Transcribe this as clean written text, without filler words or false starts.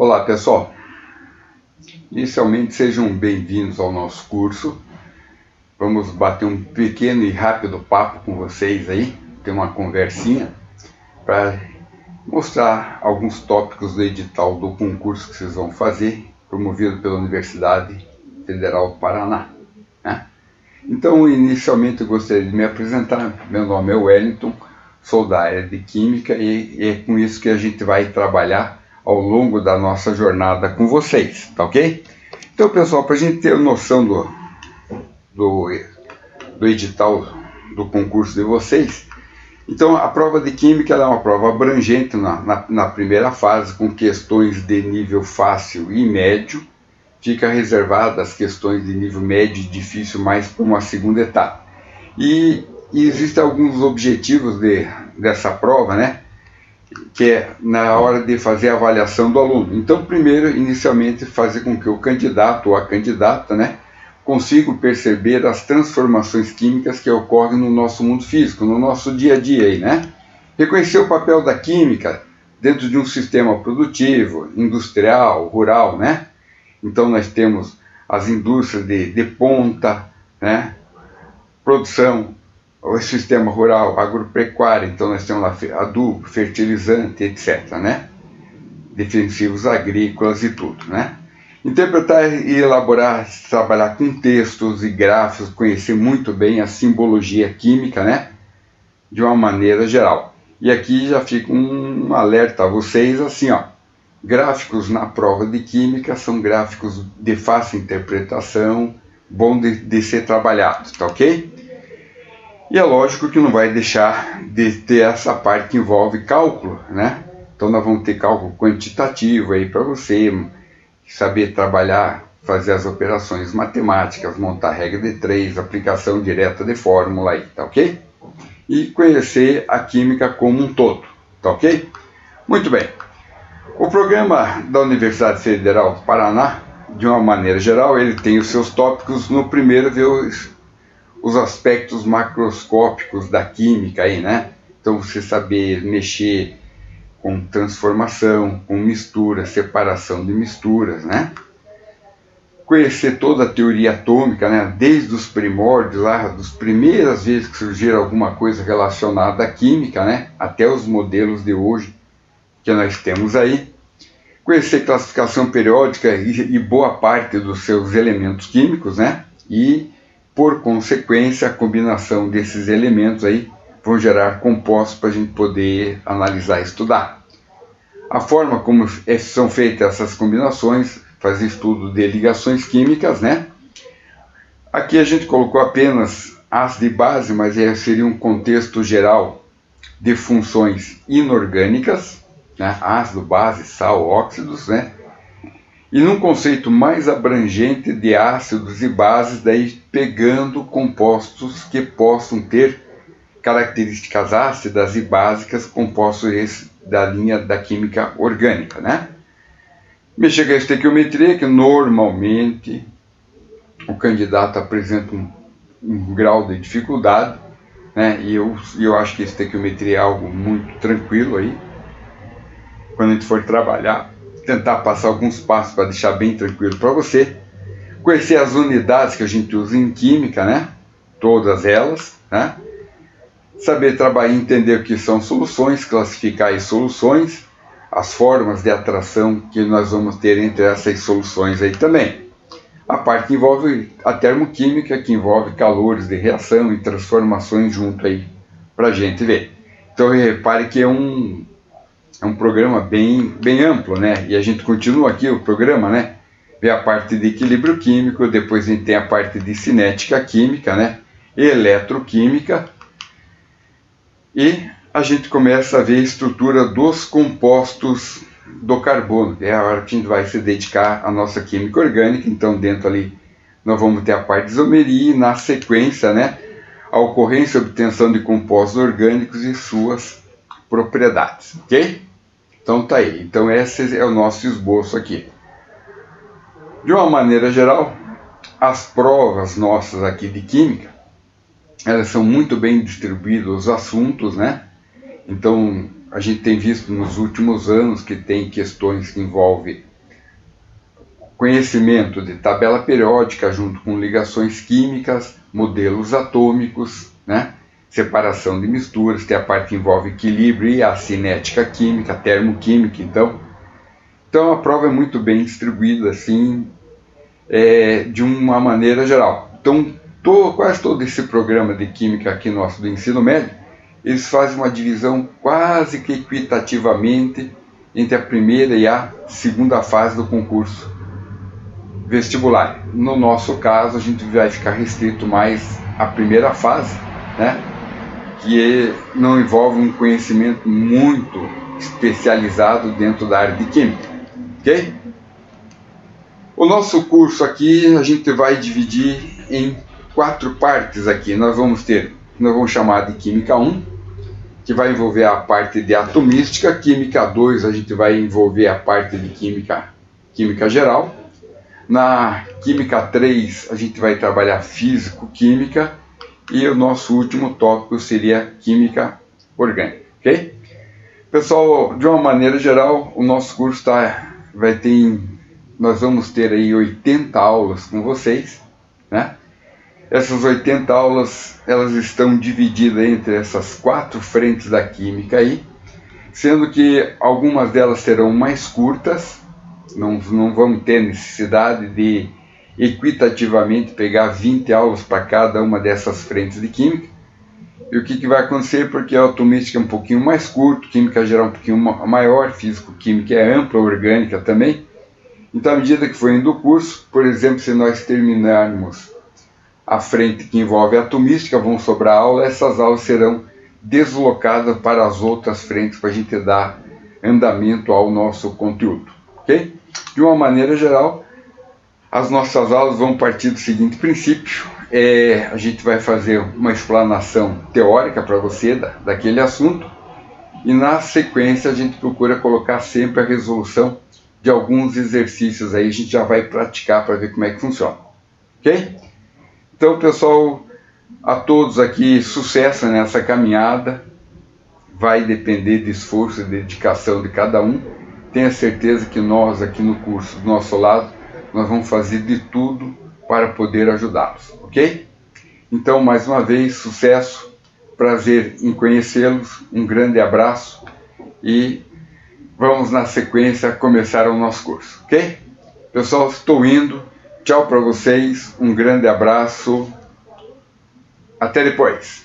Olá pessoal, inicialmente sejam bem-vindos ao nosso curso. Vamos bater um pequeno e rápido papo com vocês aí, ter uma conversinha para mostrar alguns tópicos do edital do concurso que vocês vão fazer, promovido pela Universidade Federal do Paraná, né? Então, inicialmente eu gostaria de me apresentar. Meu nome é Wellington, sou da área de Química e é com isso que a gente vai trabalhar ao longo da nossa jornada com vocês, tá ok? Então, pessoal, para a gente ter noção do edital do concurso de vocês, então a prova de Química ela é uma prova abrangente na primeira fase, com questões de nível fácil e médio. Fica reservada as questões de nível médio e difícil mais para uma segunda etapa. E existem alguns objetivos dessa prova, né? Que é na hora de fazer a avaliação do aluno. Então, primeiro, inicialmente, fazer com que o candidato ou a candidata, né, consiga perceber as transformações químicas que ocorrem no nosso mundo físico, no nosso dia a dia aí, né? Reconhecer o papel da química dentro de um sistema produtivo, industrial, rural, né? Então, nós temos as indústrias de ponta, né? Produção, o sistema rural, agropecuário, então nós temos lá adubo, fertilizante, etc., né? Defensivos agrícolas e tudo, né? Interpretar e elaborar, trabalhar com textos e gráficos, conhecer muito bem a simbologia química, né? De uma maneira geral. E aqui já fica um alerta a vocês, assim, ó. Gráficos na prova de Química são gráficos de fácil interpretação, bom de ser trabalhado, tá ok? E é lógico que não vai deixar de ter essa parte que envolve cálculo, né? Então nós vamos ter cálculo quantitativo aí para você saber trabalhar, fazer as operações matemáticas, montar regra de 3, aplicação direta de fórmula aí, tá ok? E conhecer a química como um todo, tá ok? Muito bem. O programa da Universidade Federal do Paraná, de uma maneira geral, ele tem os seus tópicos. No primeiro, ver os aspectos macroscópicos da química aí, né? Então, você saber mexer com transformação, com mistura, separação de misturas, né? Conhecer toda a teoria atômica, né? Desde os primórdios lá, das primeiras vezes que surgiram alguma coisa relacionada à química, né? Até os modelos de hoje que nós temos aí. Conhecer classificação periódica e boa parte dos seus elementos químicos, né? E, por consequência, a combinação desses elementos aí vão gerar compostos para a gente poder analisar e estudar. A forma como são feitas essas combinações, fazer estudo de ligações químicas, né? Aqui a gente colocou apenas ácido e base, mas seria um contexto geral de funções inorgânicas, né? Ácido, base, sal, óxidos, né? E num conceito mais abrangente de ácidos e bases, daí pegando compostos que possam ter características ácidas e básicas, compostos da linha da química orgânica, né? Mexer com a estequiometria, que normalmente o candidato apresenta um grau de dificuldade, né? E eu acho que a estequiometria é algo muito tranquilo aí. Quando a gente for trabalhar, tentar passar alguns passos para deixar bem tranquilo para você. Conhecer as unidades que a gente usa em química, né? Todas elas, né? Saber trabalhar e entender o que são soluções, classificar as soluções, as formas de atração que nós vamos ter entre essas soluções aí também. A parte que envolve a termoquímica, que envolve calores de reação e transformações junto aí para a gente ver. Então repare que é um programa bem amplo, né? E a gente continua aqui o programa, né? Vê a parte de equilíbrio químico, depois a gente tem a parte de cinética química, né? Eletroquímica. E a gente começa a ver a estrutura dos compostos do carbono, que é a hora que a gente vai se dedicar à nossa química orgânica. Então, dentro ali, nós vamos ter a parte de isomeria e, na sequência, né? A ocorrência e obtenção de compostos orgânicos e suas propriedades, ok? Então tá aí, então esse é o nosso esboço aqui. De uma maneira geral, as provas nossas aqui de química, elas são muito bem distribuídas os assuntos, né? Então a gente tem visto nos últimos anos que tem questões que envolvem conhecimento de tabela periódica junto com ligações químicas, modelos atômicos, né? Separação de misturas, que é a parte que envolve equilíbrio e a cinética química, termoquímica. Então a prova é muito bem distribuída assim, de uma maneira geral. Então quase todo esse programa de química aqui nosso do ensino médio, eles fazem uma divisão quase que equitativamente entre a primeira e a segunda fase do concurso vestibular. No nosso caso, a gente vai ficar restrito mais à primeira fase, né? Que não envolve um conhecimento muito especializado dentro da área de química, ok? O nosso curso aqui a gente vai dividir em 4 partes aqui. Nós vamos chamar de Química 1, que vai envolver a parte de atomística. Química 2 a gente vai envolver a parte de química geral. Na Química 3 a gente vai trabalhar físico-química. E o nosso último tópico seria Química Orgânica, ok? Pessoal, de uma maneira geral, o nosso curso nós vamos ter aí 80 aulas com vocês, né? Essas 80 aulas, elas estão divididas entre essas 4 frentes da química aí, sendo que algumas delas serão mais curtas, não vamos ter necessidade de equitativamente pegar 20 aulas para cada uma dessas frentes de química. E o que vai acontecer? Porque a atomística é um pouquinho mais curto, química geral um pouquinho maior, físico-química é ampla, orgânica também. Então, à medida que for indo o curso, por exemplo, se nós terminarmos a frente que envolve a atomística, vão sobrar aulas, essas aulas serão deslocadas para as outras frentes para a gente dar andamento ao nosso conteúdo, ok? De uma maneira geral, as nossas aulas vão partir do seguinte princípio: a gente vai fazer uma explanação teórica para você daquele assunto, e na sequência a gente procura colocar sempre a resolução de alguns exercícios aí, a gente já vai praticar para ver como é que funciona, ok? Então, pessoal, a todos aqui, sucesso nessa caminhada. Vai depender de esforço e dedicação de cada um. Tenha certeza que nós aqui no curso, do nosso lado, nós vamos fazer de tudo para poder ajudá-los, ok? Então, mais uma vez, sucesso, prazer em conhecê-los, um grande abraço e vamos na sequência começar o nosso curso, ok? Pessoal, estou indo, tchau para vocês, um grande abraço, até depois!